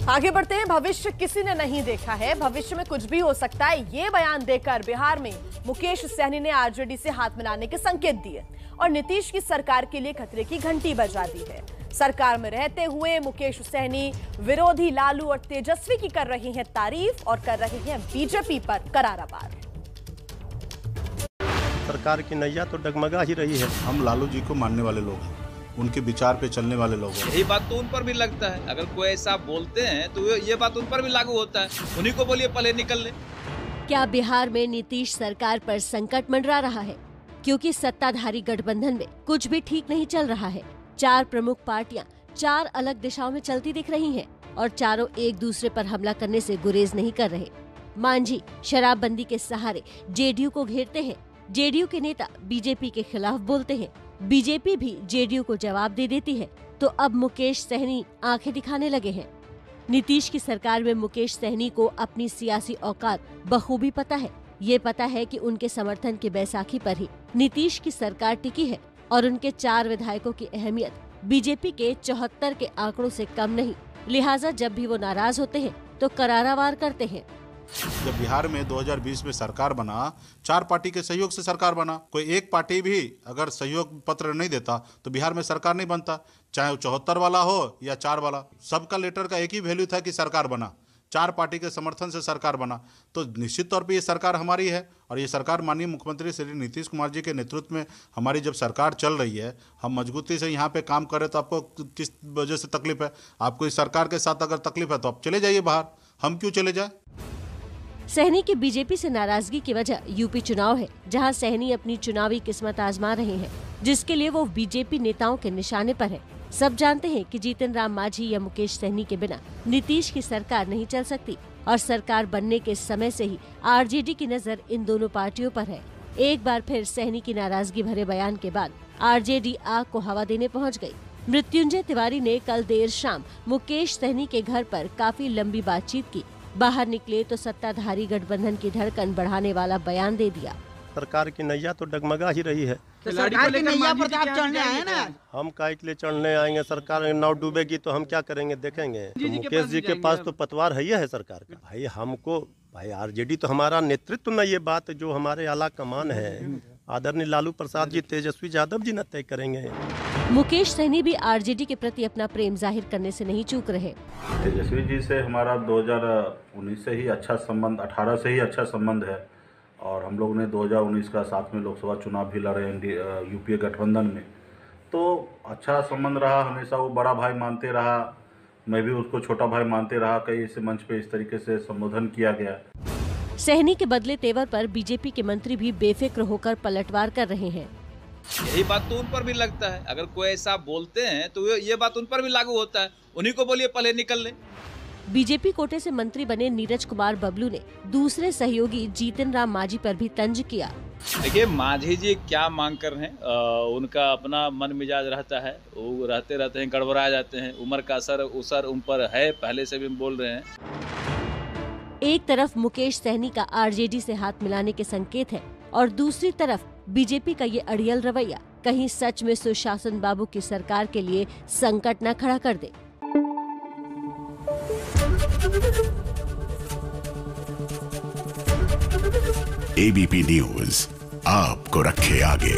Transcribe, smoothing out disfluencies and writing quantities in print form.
आगे बढ़ते हैं। भविष्य किसी ने नहीं देखा है, भविष्य में कुछ भी हो सकता है, ये बयान देकर बिहार में मुकेश सहनी ने आरजेडी से हाथ मिलाने के संकेत दिए और नीतीश की सरकार के लिए खतरे की घंटी बजा दी है। सरकार में रहते हुए मुकेश सहनी विरोधी लालू और तेजस्वी की कर रही हैं तारीफ और कर रही हैं बीजेपी पर करारा वार। सरकार की नैया तो डगमगा ही रही है। हम लालू जी को मानने वाले लोग हैं, उनके विचार पे चलने वाले लोग हैं। यही बात तो उन पर भी लगता है। अगर कोई ऐसा बोलते हैं तो ये बात उन पर भी लागू होता है। उन्हीं को बोलिए पहले निकल ले। क्या बिहार में नीतीश सरकार पर संकट मंडरा रहा है? क्योंकि सत्ताधारी गठबंधन में कुछ भी ठीक नहीं चल रहा है। 4 प्रमुख पार्टियां 4 अलग दिशाओं में चलती दिख रही हैं और चारों एक दूसरे पर हमला करने से गुरेज नहीं कर रहे। मांझी शराबबंदी के सहारे जेडीयू को घेरते हैं, जेडीयू के नेता बीजेपी के खिलाफ बोलते हैं, बीजेपी भी जेडीयू को जवाब दे देती है। तो अब मुकेश सहनी आंखें दिखाने लगे हैं। नीतीश की सरकार में मुकेश सहनी को अपनी सियासी औकात बखूबी पता है। ये पता है कि उनके समर्थन की बैसाखी पर ही नीतीश की सरकार टिकी है और उनके 4 विधायकों की अहमियत बीजेपी के 74 के आंकड़ों से कम नहीं। लिहाजा जब भी वो नाराज होते हैं तो करारा वार करते हैं। जब बिहार में 2020 में सरकार बना, 4 पार्टी के सहयोग से सरकार बना। कोई एक पार्टी भी अगर सहयोग पत्र नहीं देता तो बिहार में सरकार नहीं बनता, चाहे वो 74 वाला हो या 4 वाला। सबका लेटर का एक ही वैल्यू था कि सरकार बना, 4 पार्टी के समर्थन से सरकार बना। तो निश्चित तौर पे ये सरकार हमारी है और ये सरकार माननीय मुख्यमंत्री श्री नीतीश कुमार जी के नेतृत्व में हमारी जब सरकार चल रही है, हम मजबूती से यहाँ पे काम करें। तो आपको किस वजह से तकलीफ है? आपको इस सरकार के साथ अगर तकलीफ है तो आप चले जाइए बाहर, हम क्यों चले जाए? सहनी की बीजेपी से नाराजगी की वजह यूपी चुनाव है, जहां सहनी अपनी चुनावी किस्मत आजमा रहे हैं, जिसके लिए वो बीजेपी नेताओं के निशाने पर है। सब जानते हैं कि जीतन राम मांझी या मुकेश सहनी के बिना नीतीश की सरकार नहीं चल सकती और सरकार बनने के समय से ही आरजेडी की नजर इन दोनों पार्टियों पर है। एक बार फिर सहनी की नाराजगी भरे बयान के बाद आरजेडी आग को हवा देने पहुँच गयी। मृत्युंजय तिवारी ने कल देर शाम मुकेश सहनी के घर पर काफी लंबी बातचीत की। बाहर निकले तो सत्ताधारी गठबंधन की धड़कन बढ़ाने वाला बयान दे दिया। सरकार की नैया तो डगमगा ही रही है। तो सरकार की नैया पर आप चढ़ने आए ना। हम काहे के लिए चढ़ने आएंगे? सरकार नाव डूबेगी तो हम क्या करेंगे, देखेंगे। तो मुकेश जी के पास तो पतवार है सरकार का। भाई हमको आरजेडी तो हमारा नेतृत्व में ये बात जो हमारे आला कमान है आदरणीय लालू प्रसाद जी, तेजस्वी यादव जी न तय करेंगे। मुकेश सहनी भी आरजेडी के प्रति अपना प्रेम जाहिर करने से नहीं चूक रहे। तेजस्वी जी से हमारा 2019 से ही अच्छा संबंध, 18 से ही अच्छा संबंध है और हम लोग ने 2019 का साथ में लोकसभा चुनाव भी लड़े यूपीए गठबंधन में। तो अच्छा संबंध रहा, हमेशा वो बड़ा भाई मानते रहा, मैं भी उसको छोटा भाई मानते रहा। कई इस मंच पे इस तरीके से संबोधन किया गया। सहनी के बदले तेवर पर बीजेपी के मंत्री भी बेफिक्र होकर पलटवार कर रहे हैं। यही बात तो उन पर भी लगता है। अगर कोई ऐसा बोलते हैं तो ये बात उन पर भी लागू होता है। उन्हीं को बोलिए पहले निकल ले। बीजेपी कोटे से मंत्री बने नीरज कुमार बबलू ने दूसरे सहयोगी जीतन राम मांझी पर भी तंज किया। देखिए मांझी जी क्या मांग कर रहे हैं, उनका अपना मन मिजाज रहता है, वो रहते हैं गड़बड़ा जाते हैं। उम्र का असर उन पर है, पहले से भी बोल रहे हैं। एक तरफ मुकेश सहनी का आरजेडी से हाथ मिलाने के संकेत है और दूसरी तरफ बीजेपी का ये अड़ियल रवैया कहीं सच में सुशासन बाबू की सरकार के लिए संकट न खड़ा कर दे। एबीपी न्यूज आपको रखे आगे।